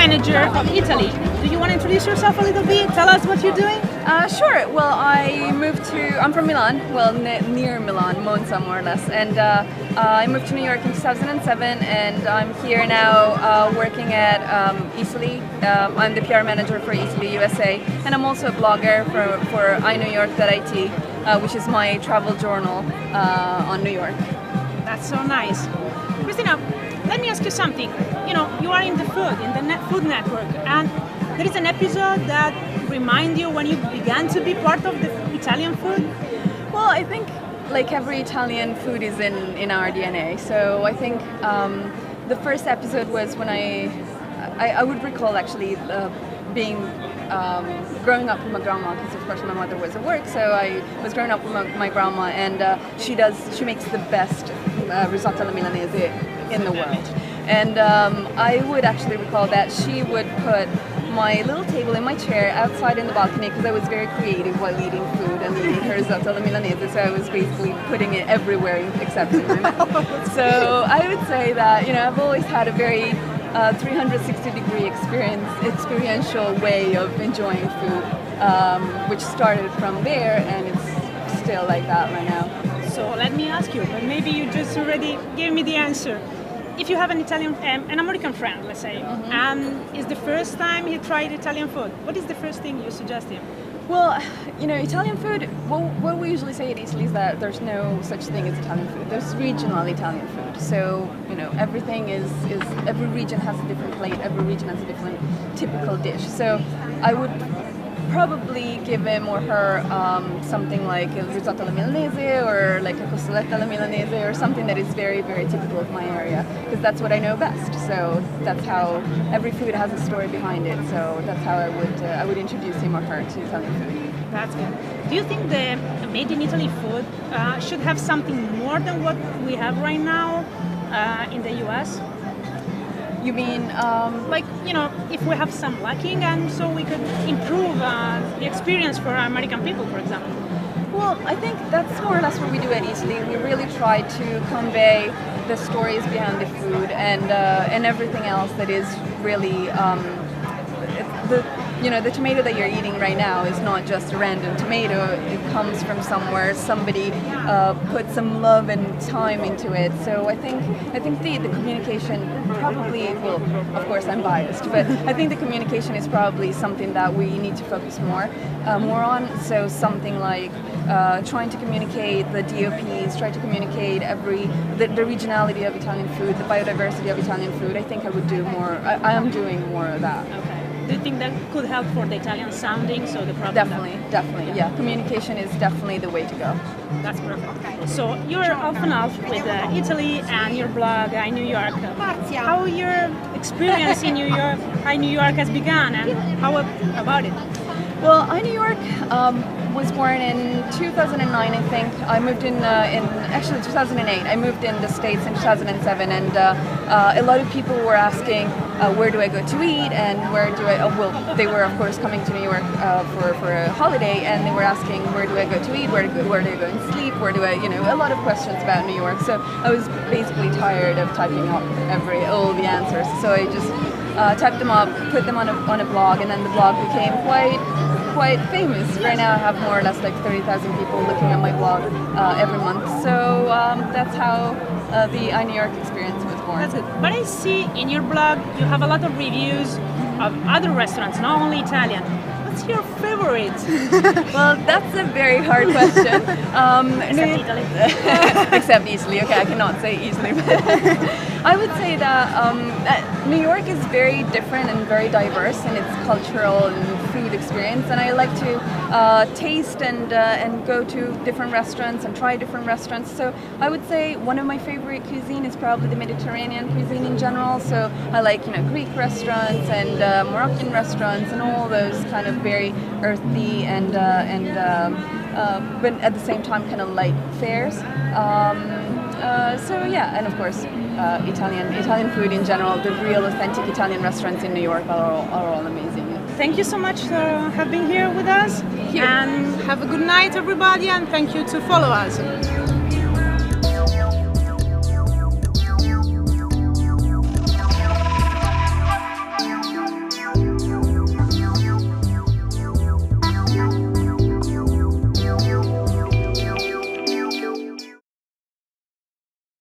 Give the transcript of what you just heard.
manager of Eataly. Do you want to introduce yourself a little bit? Tell us what you're doing. Sure. Well, I'm from Milan, well, near Milan, Monza more or less, and I moved to New York in 2007, and I'm here now working at Eataly. I'm the PR manager for Eataly USA, and I'm also a blogger for iNewYork.it, which is my travel journal on New York. That's so nice. Cristina, let me ask you something. You know, you are in the food network, and there is an episode that reminds you when you began to be part of the Italian food? Well, I think like every Italian food is in our DNA. So I think the first episode was when I would recall actually being growing up with my grandma, because of course my mother was at work, so I was growing up with my grandma, and she makes the best risotto alla milanese in the world. And I would actually recall that she would put my little table in my chair outside in the balcony, because I was very creative while eating food and eating her risotto alla milanese, so I was basically putting it everywhere except in my mouth. So I would say that, you know, I've always had a very 360-degree experiential way of enjoying food, which started from there, and it's still like that right now. So let me ask you, but maybe you just already gave me the answer. If you have an American friend, let's say, and it's the first time he tried Italian food, what is the first thing you suggest him? Well, you know, Italian food, what we usually say at Eataly is that there's no such thing as Italian food. There's regional Italian food. So, you know, everything is every region has a different plate, every region has a different typical dish. So I would probably give him or her something like a risotto alla milanese, or like a costoletta alla milanese, or something that is very, very typical of my area, because that's what I know best. So that's how every food has a story behind it. So that's how I would introduce him or her to Italian food. That's good. Do you think the made in Italy food should have something more than what we have right now in the US? You mean like, you know, if we have some lacking, and so we could improve the experience for American people, for example? Well, I think that's more or less what we do at Eataly. We really try to convey the stories behind the food and everything else that is really the tomato that you're eating right now is not just a random tomato. It comes from somewhere. Somebody put some love and time into it. So I think the communication probably, well, of course I'm biased, but I think the communication is probably something that we need to focus more on. So something like trying to communicate the DOPs, try to communicate the regionality of Italian food, the biodiversity of Italian food. I think I would do more. I am doing more of that. Okay. Do you think that could help for the Italian sounding? So the problem. Definitely. Yeah, communication is definitely the way to go. That's perfect. So you're off and off with Eataly and your blog, iNewYork. How your experience in New York, iNewYork has begun, and how about it? Well, iNewYork was born in 2009, I think. I moved in actually 2008. I moved in the States in 2007, and a lot of people were asking, where do I go to eat, and where do I? Well, they were of course coming to New York for a holiday, and they were asking, where do I go to eat, where do I go and sleep, where do I, you know, a lot of questions about New York. So I was basically tired of typing up all the answers. So I just typed them up, put them on a blog, and then the blog became quite famous. Right now I have more or less like 30,000 people looking at my blog every month. So that's how the iNewYork experience was born. That's good. But I see in your blog you have a lot of reviews of other restaurants, not only Italian. What's your favorite? Well, that's a very hard question. Except Italy. Except Eataly. Okay, I cannot say Eataly. I would say that New York is very different and very diverse in its cultural and food experience, and I like to taste and go to different restaurants and try different restaurants. So I would say one of my favorite cuisine is probably the Mediterranean cuisine in general. So I like, you know, Greek restaurants and Moroccan restaurants and all those kind of very earthy and but at the same time kind of light fares. So yeah, and of course Italian food in general. The real authentic Italian restaurants in New York are all amazing. Thank you so much for having here with us. Thank you. And have a good night, everybody, and thank you to follow us.